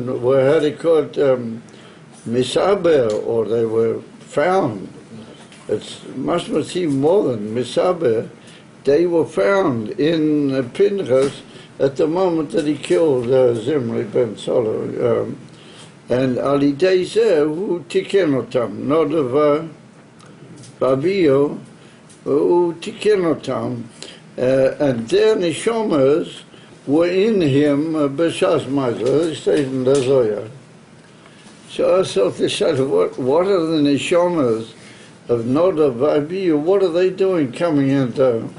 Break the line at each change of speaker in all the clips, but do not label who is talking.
and were had it called misaber, or they were found. It must even more than misaber. They were found in Pinchas at the moment that he killed Zimri ben Solo, and Ali Deizer who tiken otam, Nodava Babio who tiken otam, and their neshamas were in him b'shas ma'aser. It stays in the Zohar. So I thought this said, what are the neshamas of Nodava Babio? What are they doing coming into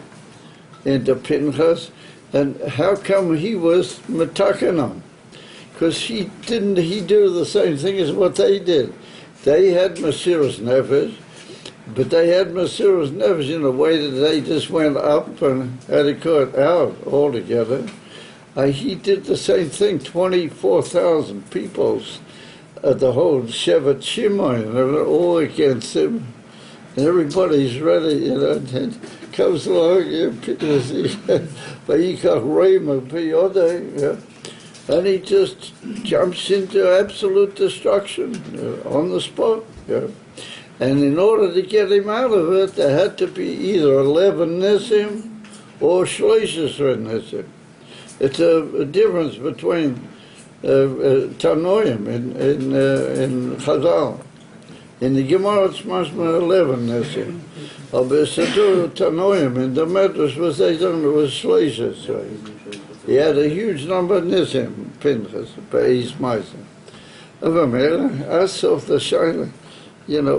Pinchas? And how come he was metakanam? Because he do the same thing as what they did. They had Mesiras Nefesh, but they had Mesiras Nefesh in a way that they just went up and had it cut out altogether. He did the same thing, 24,000 people, the whole Shevet Shimon, all against him. And everybody's ready, and comes along and he just jumps into absolute destruction on the spot. And in order to get him out of it, there had to be either 11 Nisim or Shloishes Nisim. It's a difference between Tanoim in Chazal. In the Gemara, it's mashma 11 Nisim. But Tanoim in the Medrash was they done it was Shloishes. He had a huge number of Nisim, Pinchas, Beis Meiser. I saw the Shaila,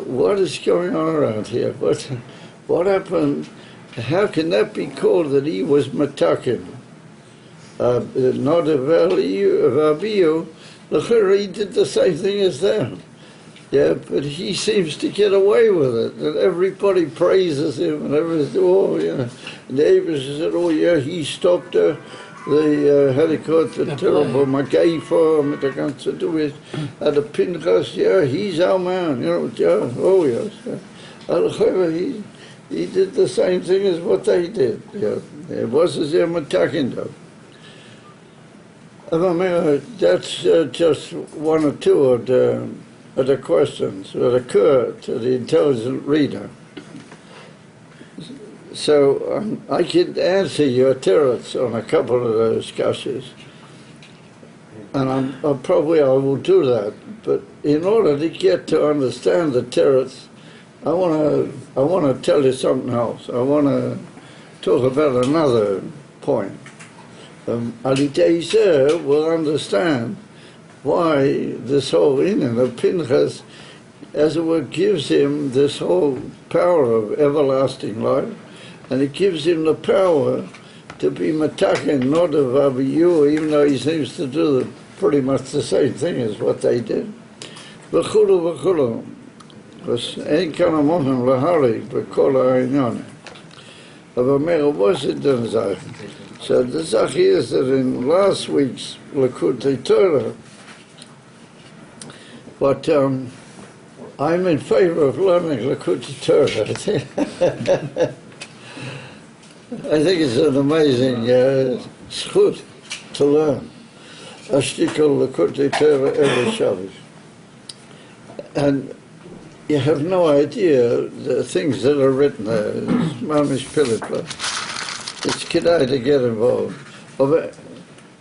what is going on around here? What happened? How can that be called that he was Matakim? Not a Vabiyu, he did the same thing as them. Yeah, but he seems to get away with it, and everybody praises him, and everything. And the Abish said, he stopped the terrible Magaifa, with the guns to do it, and the Pinchas, he's our man, yes. He did the same thing as what they did. It was as if attacking them. That's just one or two of the questions that occur to the intelligent reader. So I can answer your teretz on a couple of those kashas, and I will do that. But in order to get to understand the teretz, I want to tell you something else. I want to talk about another point. Ali Deizer will understand why this whole inyan of Pinchas, as it were, gives him this whole power of everlasting life, and it gives him the power to be mataken, not of Abiyu, even though he seems to do pretty much the same thing as what they did. V'chulu. Because ain't kana mohem lahari b'kol ha'inyan. Aber was it then zach? So the zach is that in last week's Likutei Torah, but I'm in favor of learning Likutei Torah. I think it's an amazing schut to learn. Ashtikol Likutei Torah every Shabbos. And you have no idea the things that are written there. It's mamish pilipla. It's kedai to get involved.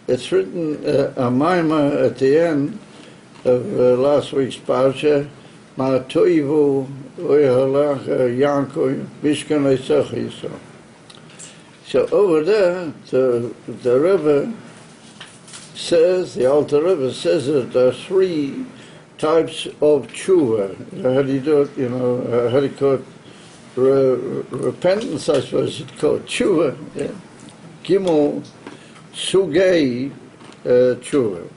It's written a maima at the end of last week's parsha. Ma toivu oihalach Yankov bishkan eisach Yisrael. So over there, the Rebbe says, the Alter Rebbe says that there are three types of tshuva. How do you do it? How do you call it? Repentance, I suppose it's called tshuva. Yeah. Gimel sugei tshuva.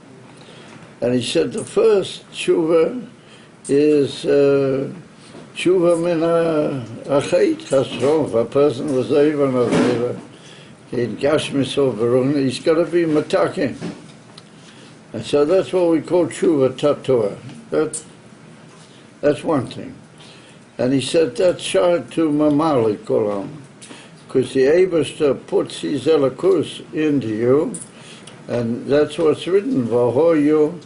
And he said the first tshuva is tshuva min ha'chet chasron. If a person was even in gashmis or verun, he's got to be matakin. And so that's what we call tshuva tatua. That's one thing. And he said that's shard to mamali kolam, because the Eibishter puts his elikus into you, and that's what's written. V'hoyu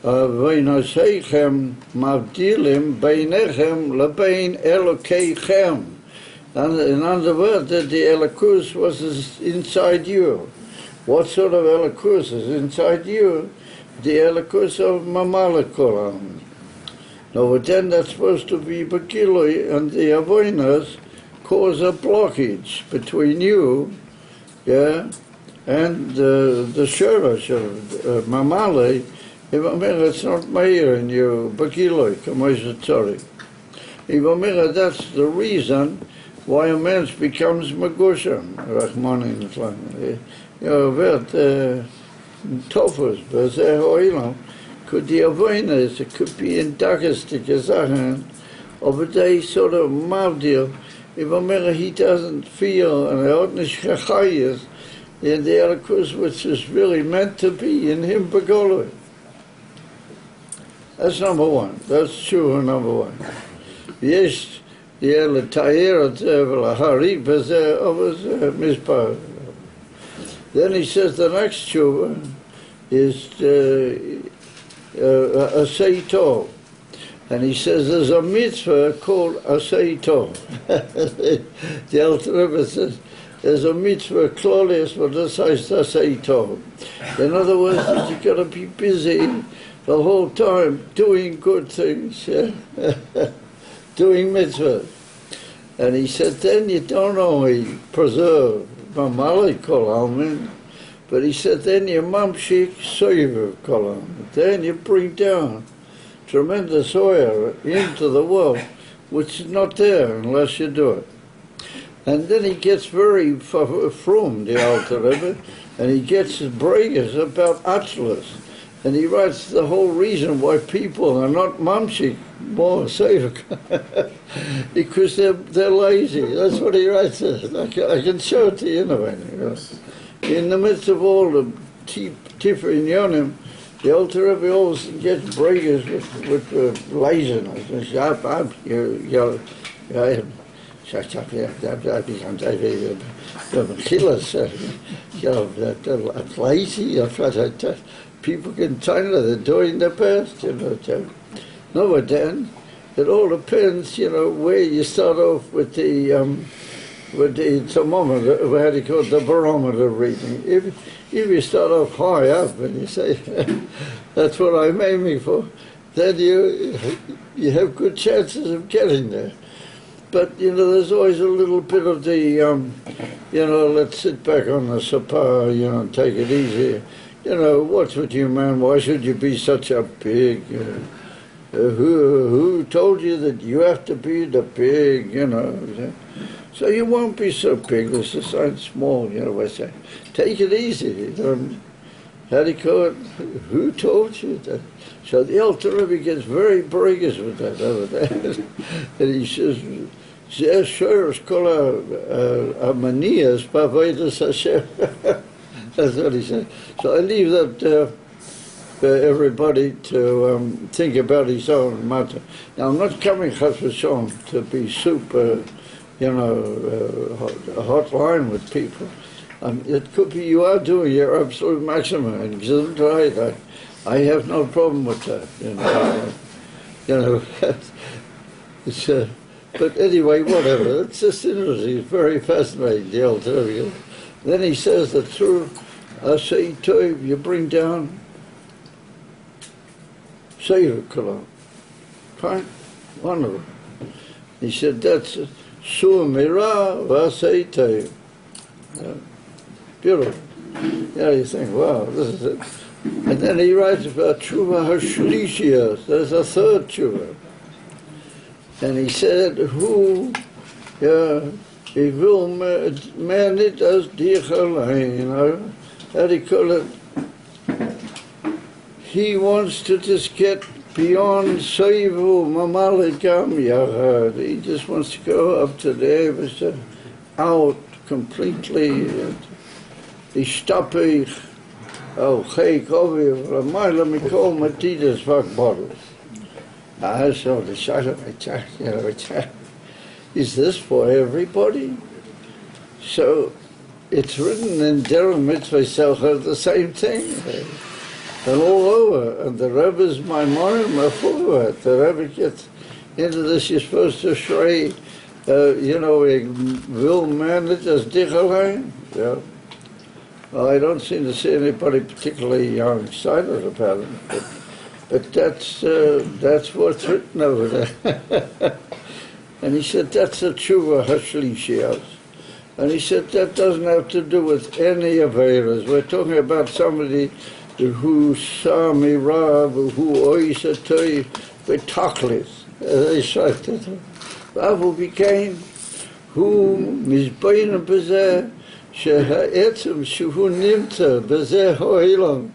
V'nosheichem mavdilim beinechem lebein Elokeichem. And in other words, that the Elokus was inside you. What sort of Elokus is inside you? The Elokus of Mamalakolam. Now then that's supposed to be Bakiloi, and the Avoinas cause a blockage between you, yeah, and the Shorosh of Mamale. It's not Meir in you, Bakiloi, Kamoishatori. That's the reason why a man becomes Magushan, Rahmanin Islam. Tofus, Bezer Oilam, could the Avoinas, it could be in Dagestik Sachen, of a day sort of Mavdil, if he doesn't feel and Odnish Chachayas, in the Elikus, which is really meant to be in him, Bagoloi. That's number one. That's true, number one. Yes, the Elatayr, Hari, Bezer, of Mispah. Then he says the next tshuva is Asay Tov. And he says there's a mitzvah called Asay Tov. The Alter Rebbe says there's a mitzvah claudius, but this is Asay Tov. In other words, you've got to be busy the whole time doing good things, yeah? Doing mitzvah. And he said then you don't only preserve Mamali Kolam, but he said then you mamshik soiver Kolam. Then you bring down tremendous oil into the world, which is not there unless you do it. And then he gets very from the Alter Rebbe, and he gets his breakers about Atlas. And he writes the whole reason why people are not mamshik more safe because they're lazy. That's what he writes. I can show it to you anyway. In the midst of all the Tifrin Yonim, the Alter Rebbe always gets breakers with laziness. Lazy. People in China, they're doing their best, No, but then it all depends, where you start off with the thermometer, how do you call it, the barometer reading. If you start off high up and you say, that's what I'm aiming for, then you have good chances of getting there. But, there's always a little bit of the, let's sit back on the sapa, and take it easy. What's with you, man? Why should you be such a pig? Who told you that you have to be the pig, So you won't be so big. This is so small, I say. Take it easy. How do you call it? Who told you that? So the Alter Rebbe gets very breakers with that over there. And he says, Zeh shores kol ha-manias b'avodas Hashem. That's what he said. So I leave that for everybody to think about his own matter. Now, I'm not coming, chas v'shon, to be super, a hotline with people. It could be you are doing your absolute maximum, and Gesundheit, I have no problem with that. It's, but anyway, whatever. It's just interesting. It's very fascinating, the Alter Rebbe. Then he says that through Asay Tov you bring down Seir Kolam. Fine? Wonderful. He said that's Sur Mira Asay Tov. Beautiful. You think, wow, this is it. And then he writes about Tshuva HaShlishiyah. There's a third Tshuva. And he said, who, he will man it as dich allein, how do you call it? He wants to just get beyond Seivu Mamalikam Yahad. He just wants to go up to the Eberste, out completely. Ishtapich, Cheik Ovi, Ramayla Mikol Matidas Vakbottles. So the Shasha, is this for everybody? So it's written in Derem Mitzvah Selcha the same thing. and all over. And the Rebbe's Maimonim are full of it. The Rebbe gets into this, you're supposed to shrei, ik wil man it as dichalein. Yeah. Well, I don't seem to see anybody particularly excited about it, but that's what's written over there. And he said, that's a tshuva hashlishias. And he said, that doesn't have to do with any averas. We're talking about somebody who saw me rab, who oisatoi betachlis. They said it. Avu became who mizbein bezeh שהעצם שהוא נמצא בזה העולם,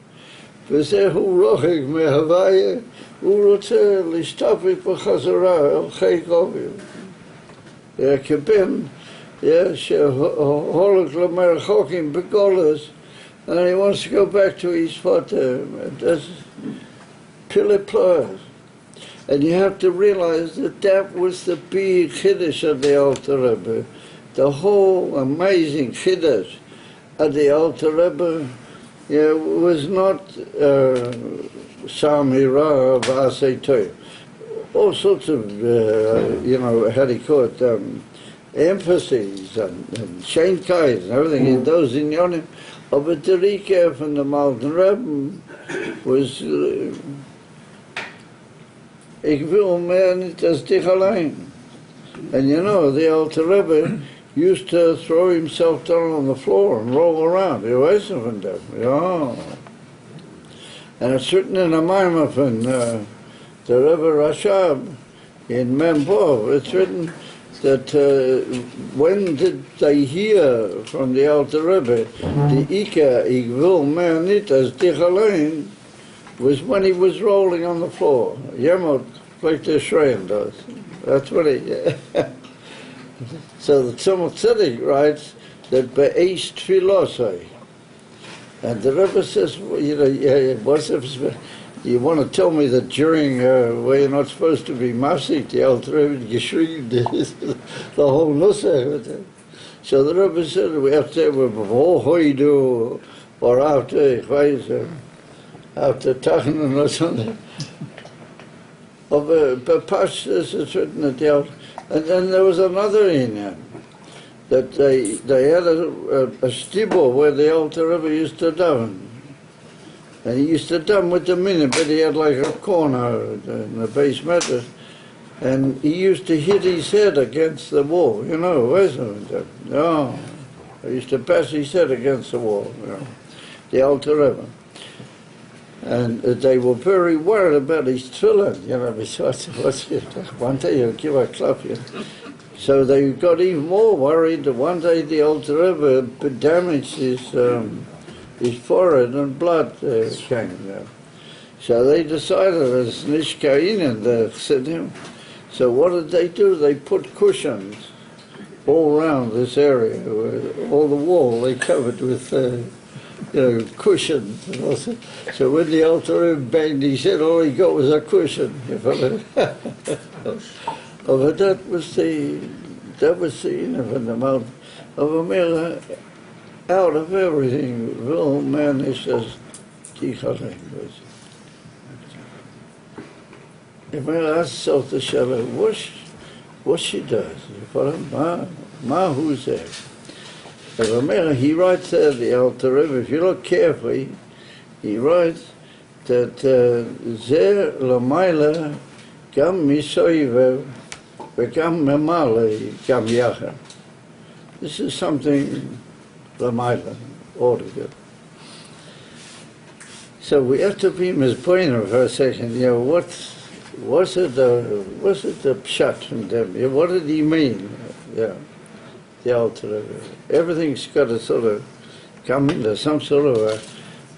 בזה הוא רוחק מההוויה, הוא רוצה להסתפק בחזרה אל חיק אוויר. כבן שהולך למרחוקים בגולס, and he wants to go back to his father. That's pile ploys. And you have to realize that that was the big chiddush of the Alter Rebbe. The whole amazing chiddush of the Alter Rebbe was not Samira V'asei Toy. All sorts of, how do you call it, emphases and Sheinkais and everything in those inyonim. But the Rika from the Malden Rebbe was Ik wil meer niet als dich alleen. And the Alter Rebbe used to throw himself down on the floor and roll around. He was from them. Yeah. And it's written in a Maimah from the Rebbe Rashab in Membov. It's written that when did they hear from the Alter Rebbe the Ika Ik wil meer niet als dich alleen, was when he was rolling on the floor. Yemot, like the Shrein does. That's what he... So the Tzemach Tzedek writes that Be'esh Tfilosai. And the Rebbe says, what's if you want to tell me that during where you're not supposed to be mafsik, the Alter Rebbe Yeshriv, the whole Nusach. So the Rebbe said, we have to say, before Hoidu, or after Tachnan or something. But Pashtus is written at the Alter. And then there was another inyan, that they had a stibor where the Alter Rebbe used to daven. And he used to daven with the minyan, but he had like a corner in the base matter. And he used to hit his head against the wall, wasn't it? No. He used to bash his head against the wall, the Alter Rebbe. And they were very worried about his tefillin, besides, one day he'll give a clap, So they got even more worried that one day the Alter Rebbe damaged his forehead and blood came. So they decided as Nishkainen, the Chassidim. So what did they do? They put cushions all around this area, all the wall they covered with cushions. So when the Alter Rebbe banged, he said all he got was a cushion. But that was the from the mouth of Amira, out of everything. Well, man, he says, Amira asks herself the Shalom, what she does? Ma who's there? He writes there, the Alter Rebbe, if you look carefully, he writes that Zer Lamaila Gam Misoivev V'Gam Memale Gam Yachar. This is something Lamaila altogether. So we have to be mispointed for a second. What's it the pshat from them? What did he mean? The Alter Rebbe. Everything's got to sort of come into some sort of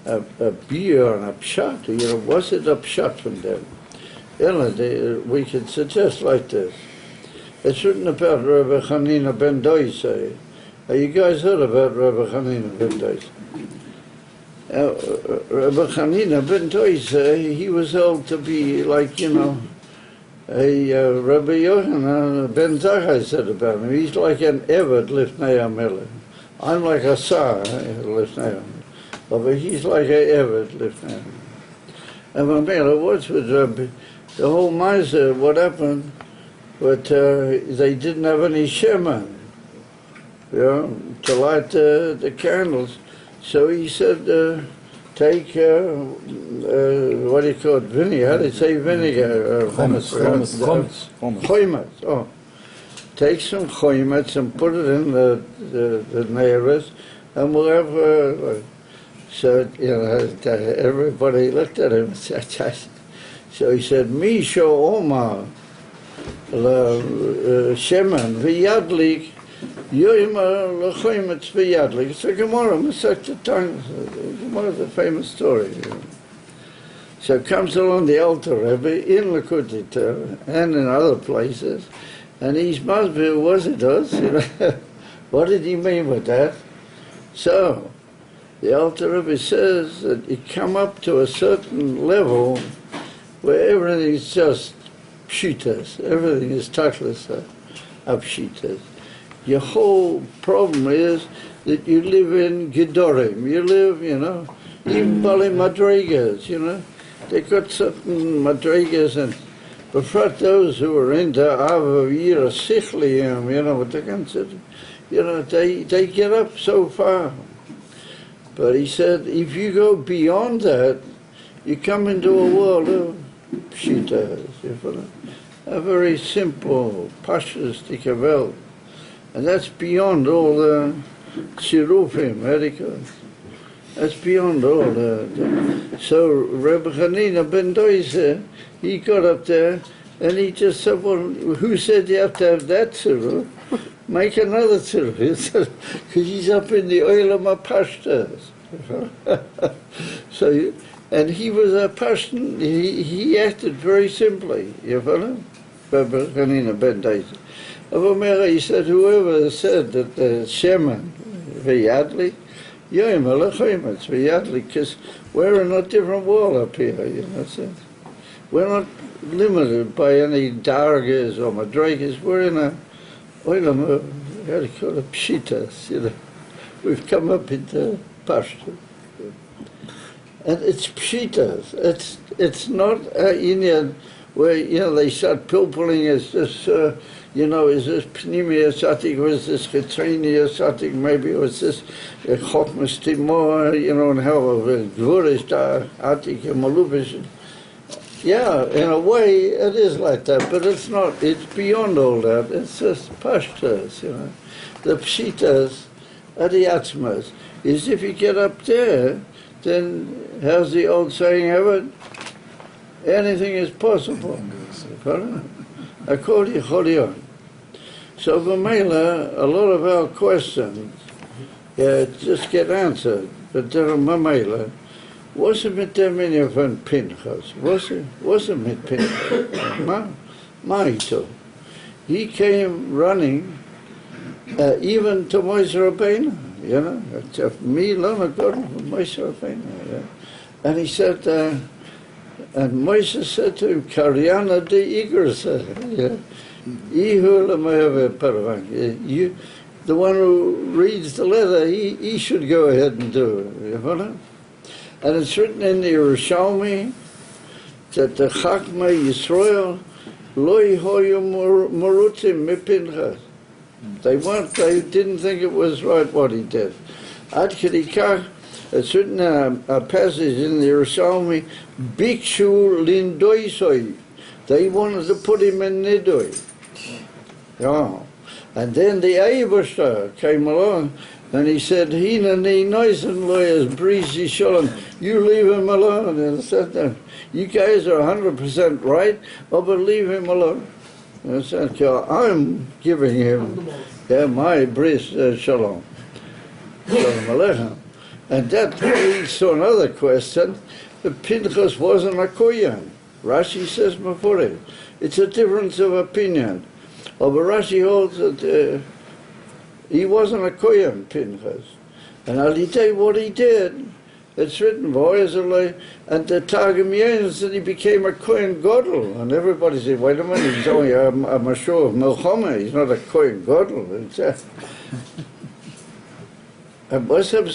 a beer and a pshat. What's it a pshat from them? We could suggest like this. It's written about Rabbi Chanina ben Doisei. Have you guys heard about Rabbi Chanina ben Doisei? Rabbi Chanina ben Doisei, he was held to be like, Rabbi Yochanan ben Zakkai said about him, he's like an Eved Lifnei HaMelech. I'm like a Sar Lifnei HaMelech. But he's like an Eved Lifnei HaMelech. And my man, what's with Rabbi? The whole miser, what happened, but they didn't have any shemen, to light the candles. So he said, take, what do you call it, vinegar? How do you say vinegar? Chometz. Oh. Take some chometz and put it in the neighbors, and we'll have, so, everybody looked at him and said, so he said, Misha Omar, Shemen, V'yadlik, Yoima L'chometz V'yadlik. It's a Gemara, Masechet Tanya. Gemara, the famous story. So it comes along the altar Rebbe in Lakutita and in other places, and he's must be what it does. What did he mean with that? So the altar Rebbe says that you come up to a certain level where everything is just pshitas, everything is tachlis of pshitas. Your whole problem is that you live in Gedorim. You live, even Bali Madrigas, they got certain Madrigas, and before those who are into Avavira Sichlium, what they consider, they get up so far. But he said, if you go beyond that, you come into a world of pshitas, a very simple, pashas tikabel. And that's beyond all the tzirufim, that's beyond all the. So Rabbi Hanina ben Doise, he got up there and he just said, well, who said you have to have that tziruf? Make another tziruf. He said, because he's up in the oilam of pashtas. So, and he was a person, he acted very simply, you follow? Rabbi Hanina ben Doise. He said, whoever said that the Shemen, V'yadli, Yoim Alachometz, V'yadli, because we're in a different world up here, so we're not limited by any dargas or madrigas, we're in a oilam of, how do you call it, pshitas, We've come up into pashto. And it's pshitas, it's not Indian where, they start pilpulling as this, is this Pnimia Satik, was this Chetrenia Satik, maybe it was this Chokmas Timor, and how Gvurish Atik and Malubish. Yeah, in a way it is like that, but it's not, it's beyond all that, it's just Pashtas, The Pshitas are the Atzmas. Is if you get up there, then how's the old saying ever? Anything is possible. According to so V'meila, a lot of our questions just get answered. But there are V'meila, wasn't mit der Minya von Pinchas? Wasn't mit Pinchas? Ma'ito. He came running even to Moshe Rabbeinu, me, Lama Gordon, from Moshe Rabbeinu. And he said, and Moshe said to him, Karyana de Igrasa, the one who reads the letter, he should go ahead and do it. And it's written in the Yerushalmi that the Chachma Yisrael Loi Hoyu Morutim Mipinchas. They didn't think it was right what he did. Ad Kedikach, it's written a passage in the Yerushalmi, Bikshu Lindoisoi. They wanted to put him in Nidoi. Yeah. And then the Eibusha came along and he said, Hina ni noisen lawyers, breezy shalom, you leave him alone. And I said, no, you guys are 100% right, but leave him alone. And I said, I'm giving him my breeze shalom. Shalom aleichem. And that leads to another question. The Pinchas wasn't a Kohen. Rashi says before it. It's a difference of opinion. But Rashi holds that he wasn't a Kohen, Pinchas. And I'll tell you what he did. It's written, and the Targum Yein said he became a Kohen Gadol. And everybody said, wait a minute, he's only a Mashur of Milchama, he's not a Kohen Gadol. And what's up,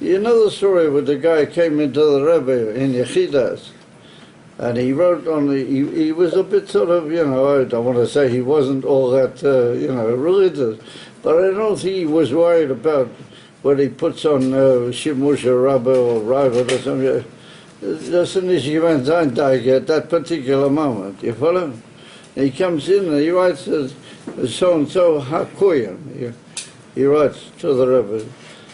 You know the story where the guy came into the Rebbe in Yechidas, and he wrote on the, he was a bit sort of, you know, I don't want to say he wasn't all that, you know, religious, but I don't think he was worried about what he puts on Shimush or Rabbi or Rabbit or something. That's an issue when Zaindag at that particular moment, you follow? And he comes in and he writes so-and-so HaKoyen. He writes to the Rebbe.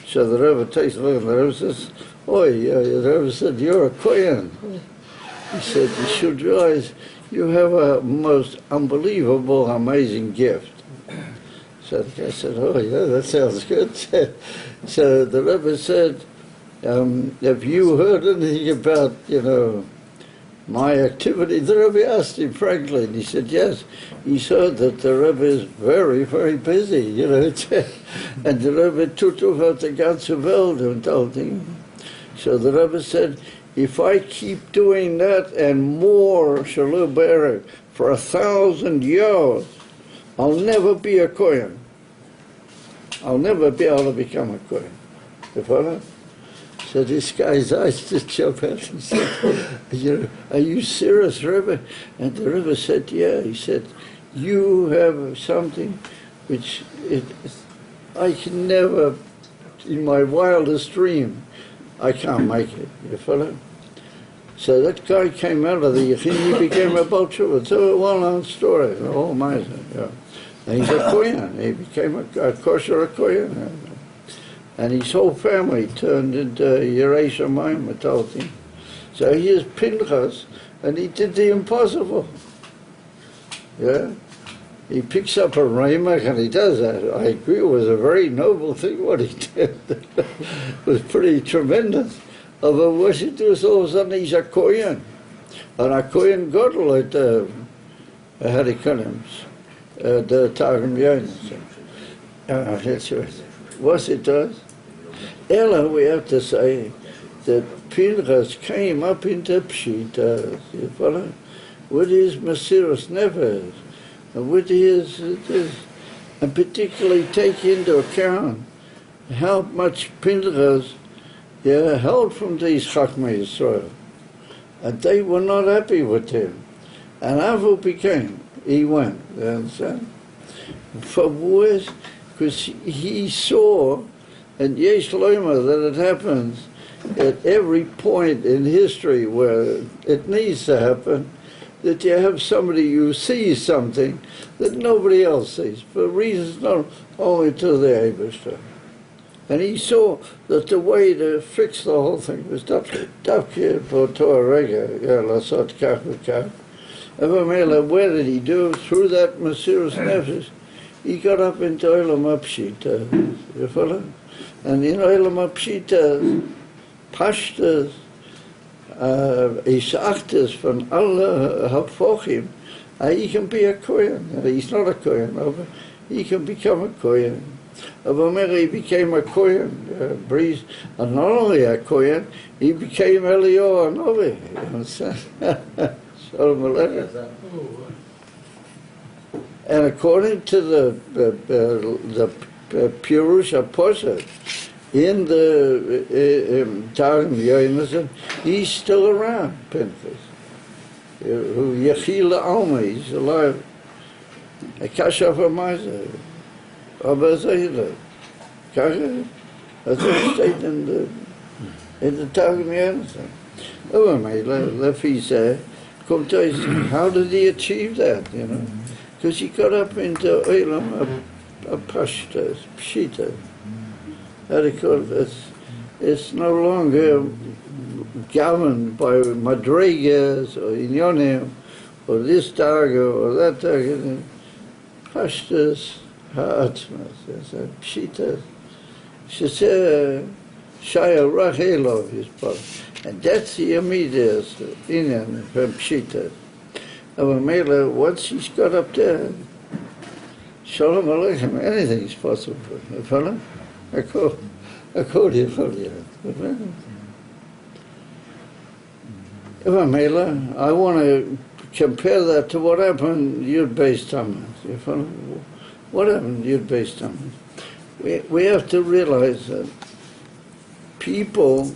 So the Rebbe takes a look and the Rebbe says, "Oi, the Rebbe said, you're a Kohen." He said, "You should realize you have a most unbelievable, amazing gift." So the guy said, "Oh, yeah, that sounds good." So the Rebbe said, "Have you heard anything about, you know, my activity?" The Rebbe asked him frankly, and he said, "Yes." He heard that the Rebbe is very, very busy, you know. And the Rebbe tut over the ganze Welt and told him. So the Rebbe said, "If I keep doing that and more, Shalom Barak, for 1,000 years, I'll never be a Kohen. I'll never be able to become a Kohen." You follow? So this guy's eyes just jumped out. He said, "You know, are you serious, Rebbe?" And the Rebbe said, "Yeah." He said, "You have something which I can never, in my wildest dream, I can't make it." You follow? So that guy came out of the Yechin, he became a Bolshevik. It's a well-known story, the whole amazing. Yeah. And he's a Kohen. He became a kosher Kohen. And his whole family turned into Yerei Shamayim, I told him. So he is Pinchas, and he did the impossible. Yeah? He picks up a Ramach and he does that. I agree, it was a very noble thing what he did. It was pretty tremendous. But what he does, all of a sudden he's a Kohen. And a Kohen Gadol at how do you call him? The Targum Yonis. That's right. What it does? Ella, we have to say that Pinchas came up into Pshita, you follow, with his Mesiras Nefesh, and with his, and particularly take into account how much Pinchas held from these Chachmei Yisrael, and they were not happy with him. And Avu became, he went, you understand? For boys, because he saw, and Yesh Loma, that it happens at every point in history where it needs to happen, that you have somebody who sees something that nobody else sees, for reasons not only to the Eibishter. And he saw that the way to fix the whole thing was Davke Boto Rega, Lasot Kach V'Kach. Where did he do? Through that Mesiras Nefesh, he got up into Olam HaPshita, you follow? And in Olam HaPshita, Pashtas, Ishachtas from alle Hapfochim, he can be a Kohen. He's not a Kohen, but he can become a Kohen. But he became a Kohen, and not only a Kohen, he became Eliyahu Hanavi. You understand? Shalom Aleichem. And according to the Pirush HaPoshet, in the Targum Yonis, he's still around, Pinchas. Who Yechila Alma, he's alive. Kashaf HaMaisa, Abba Zayla. That's what stated in the Targum Yonis. Oh, mate, Lefi said, how did he achieve that, you know? Because he got up into Olam HaPashtas, Pshita. How do you call it? It's no longer governed by Madrigas or Inyonim or this Targa or that Targa. Pashtas Ha'atzmas, it's a Pshita. Sheseh Shaya Rachelov is part. And that's the immediate Inyan from Pshita. And once he's got up there, Shalom Aleichem, anything's possible. You follow? I call you for you. I want to compare that to what happened Yud Beis tamuz. You follow? What happened Yud Beis tamuz? We have to realize that people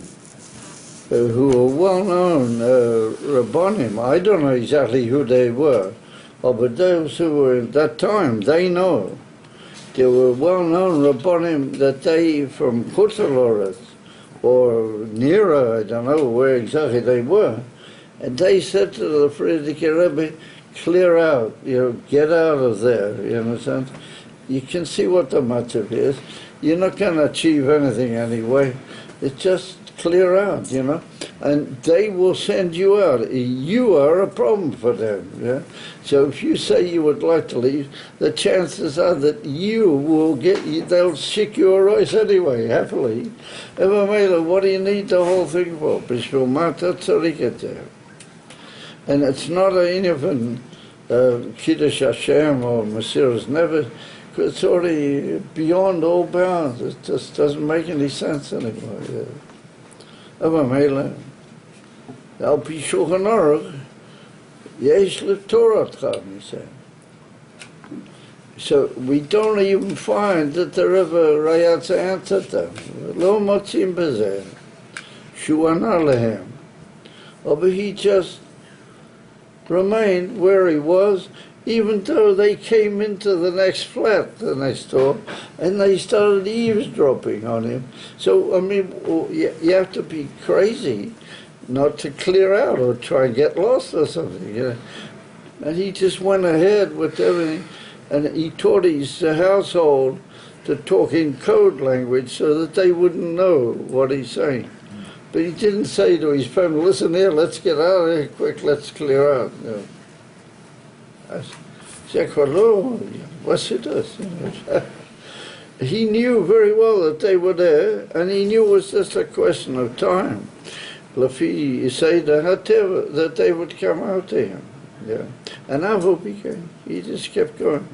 who were well-known Rabbonim. I don't know exactly who they were, but those who were at that time, they know. There were well-known Rabbonim that they, from Chutz La'aretz, or nearer, I don't know where exactly they were, and they said to the Frierdiker Rebbe, clear out, get out of there, you understand? You can see what the matter is. You're not going to achieve anything anyway. It's just clear out, and they will send you out. You are a problem for them, yeah? So if you say you would like to leave, the chances are that you will they'll shake your eyes anyway, happily. What do you need the whole thing for? Bishvil Mata Tzarikete. And it's not even Kiddush Hashem or Mesiras Nefesh, because it's already beyond all bounds. It just doesn't make any sense anymore. Yeah. Al pi Shulchan Aruch, yesh leToratcha, he said. So we don't even find that the Rebbe Rayatz answered them. Lo motzim bezeh, shu ana lehem. But he just remained where he was, even though they came into the next flat, the next door, and they started eavesdropping on him. So, you have to be crazy not to clear out or try and get lost or something, And he just went ahead with everything, and he taught his household to talk in code language so that they wouldn't know what he's saying. But he didn't say to his family, listen here, let's get out of here quick, let's clear out. What's it does? He knew very well that they were there, and he knew it was just a question of time. Lafi said that they would come out to him. Yeah. And Avo became. He just kept going.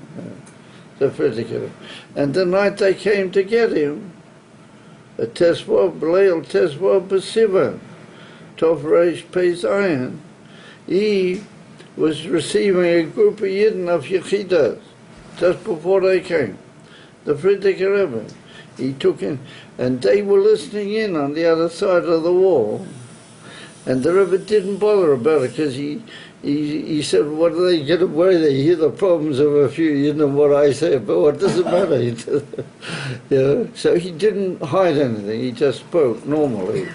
And the night they came to get him, a Tesvav B'Leil Tesvav B'Sivan, Tov Reish Pei Zayin, he was receiving a group of Yidden of Yechidas just before they came. The Frierdiker Rebbe, he took in, and they were listening in on the other side of the wall, and the Rebbe didn't bother about it because he said, what are they get away? They hear the problems of a few, what I say, but what does it matter? So he didn't hide anything, he just spoke normally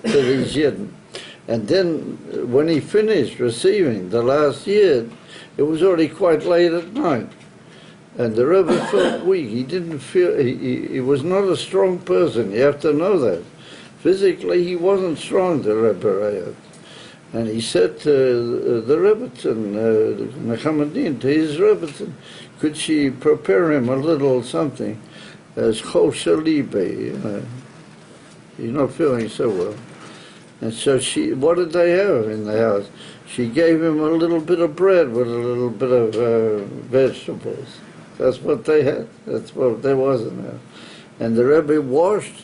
to these Yidden. And then when he finished receiving the last year, it was already quite late at night. And the Rebbe felt weak. He didn't feel, he was not a strong person. You have to know that. Physically, he wasn't strong, the Rebbe Rayat. And he said to the Rebbetzin, Mechamadin, to his Rebbetzin, could she prepare him a little something as chol shalibe? He's not feeling so well. And so what did they have in the house? She gave him a little bit of bread with a little bit of vegetables. That's what they had. That's what there was in there. And the Rebbe washed,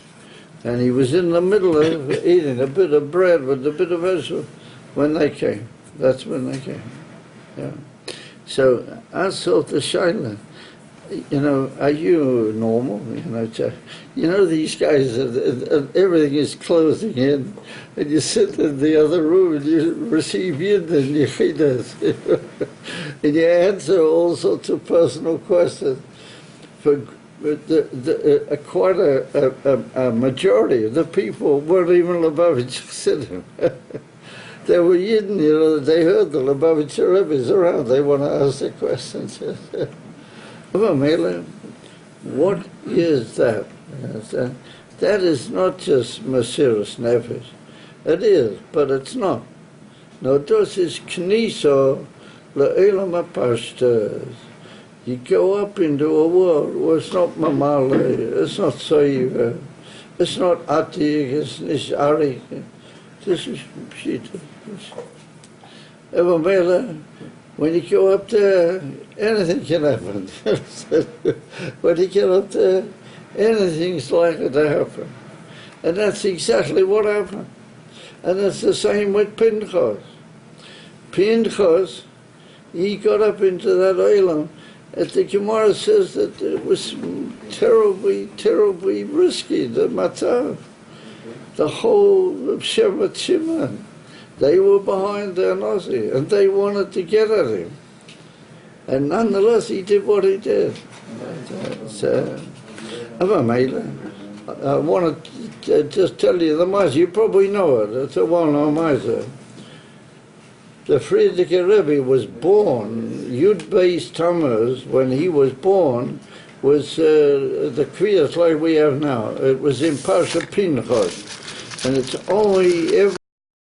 and he was in the middle of eating a bit of bread with a bit of vegetables when they came. That's when they came. Yeah. So I thought the Shaila, are you normal? These guys, everything is closing in, and you sit in the other room and you receive Yid and Yechidas, and you answer all sorts of personal questions. For quite a majority of the people weren't even Lubavitch Chassidim. They were Yidden, they heard the Lubavitch Rebbe's around, they want to ask the questions. What is that? That is not just Mesiras Nefesh. It is, but it's not. No, this is Kniso Le'elam HaPashtas. You go up into a world where it's not Mamale, it's not Soiva, it's not Atik, it's Nisharik. This is Pshita. When you go up there, anything can happen. When you get up there, anything's likely to happen. And that's exactly what happened. And it's the same with Pinchas. Pinchas, he got up into that Olam, and the Gemara says that it was terribly, terribly risky, the Matzav. the whole Shevet Shimon, they were behind their Nasi, and they wanted to get at him. And nonetheless, he did what he did. So, I want to just tell you the Maisa. You probably know it. It's a well-known Maisa. The Frierdiker Rebbe was born, Yud Beis tamuz, when he was born, was the Kriyas like we have now. It was in Parsha Pinchas. And it's only every